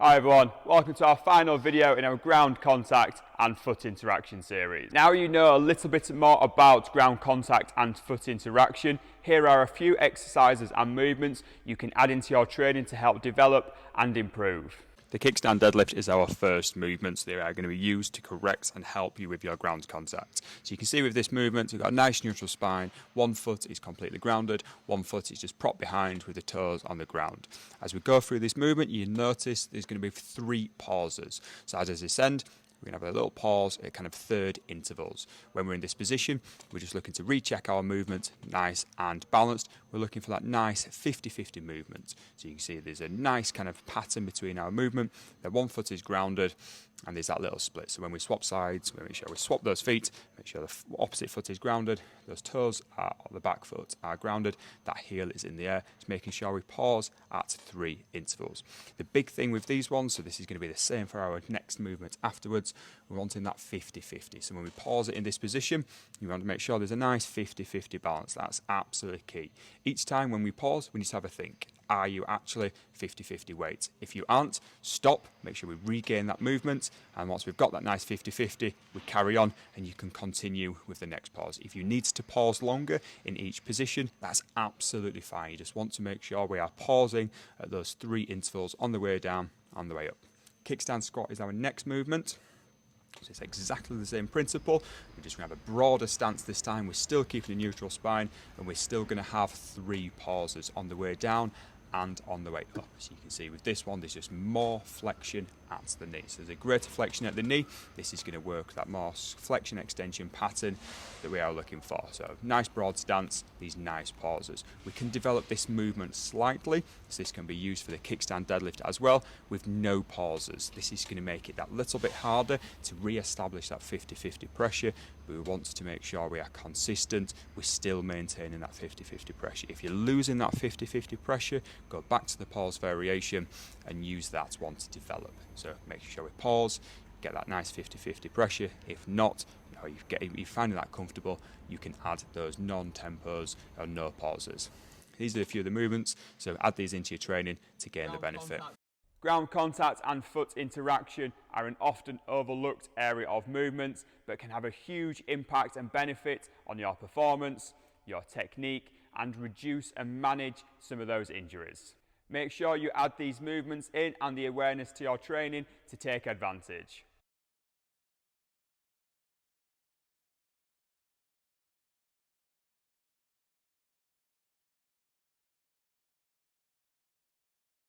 Hi everyone, welcome to our final video in our ground contact and foot interaction series. Now you know a little bit more about ground contact and foot interaction, here are a few exercises and movements you can add into your training to help develop and improve. The kickstand deadlift is our first movement. They are going to be used to correct and help you with your ground contact. So you can see with this movement, we've got a nice neutral spine. One foot is completely grounded, one foot is just propped behind with the toes on the ground. As we go through this movement, you notice there's going to be 3 pauses. So as I descend, we're going to have a little pause at kind of third intervals. When we're in this position, we're just looking to recheck our movement, nice and balanced. We're looking for that nice 50-50 movement. So you can see there's a nice kind of pattern between our movement. The one foot is grounded and there's that little split. So when we swap sides, we make sure we swap those feet, make sure the opposite foot is grounded, those toes are on the back foot are grounded, that heel is in the air. Just making sure we pause at 3 intervals. The big thing with these ones, so this is going to be the same for our next movement afterwards, we're wanting that 50-50. So when we pause it in this position, you want to make sure there's a nice 50-50 balance. That's absolutely key. Each time when we pause, we need to have a think. Are you actually 50-50 weight? If you aren't, stop, make sure we regain that movement, and once we've got that nice 50-50, we carry on and you can continue with the next pause. If you need to pause longer in each position, that's absolutely fine. You just want to make sure we are pausing at those 3 intervals on the way down, on the way up. Kickstand squat is our next movement. So it's exactly the same principle. We're just going to have a broader stance this time. We're still keeping a neutral spine and we're still going to have 3 pauses on the way down and on the way up. So you can see with this one, there's just more flexion at the knee. So there's a greater flexion at the knee. This is going to work that more flexion extension pattern that we are looking for. So nice broad stance, these nice pauses. We can develop this movement slightly. So this can be used for the kickstand deadlift as well with no pauses. This is going to make it that little bit harder to re-establish that 50-50 pressure. But we want to make sure we are consistent. We're still maintaining that 50-50 pressure. If you're losing that 50-50 pressure, go back to the pause variation and use that one to develop. So make sure we pause, get that nice 50-50 pressure. If not, you're finding that comfortable, you can add those non-tempos or no pauses. These are a few of the movements, so add these into your training to gain the benefit. Ground contact and foot interaction are an often overlooked area of movement, but can have a huge impact and benefit on your performance, your technique, and reduce and manage some of those injuries. Make sure you add these movements in and the awareness to your training to take advantage.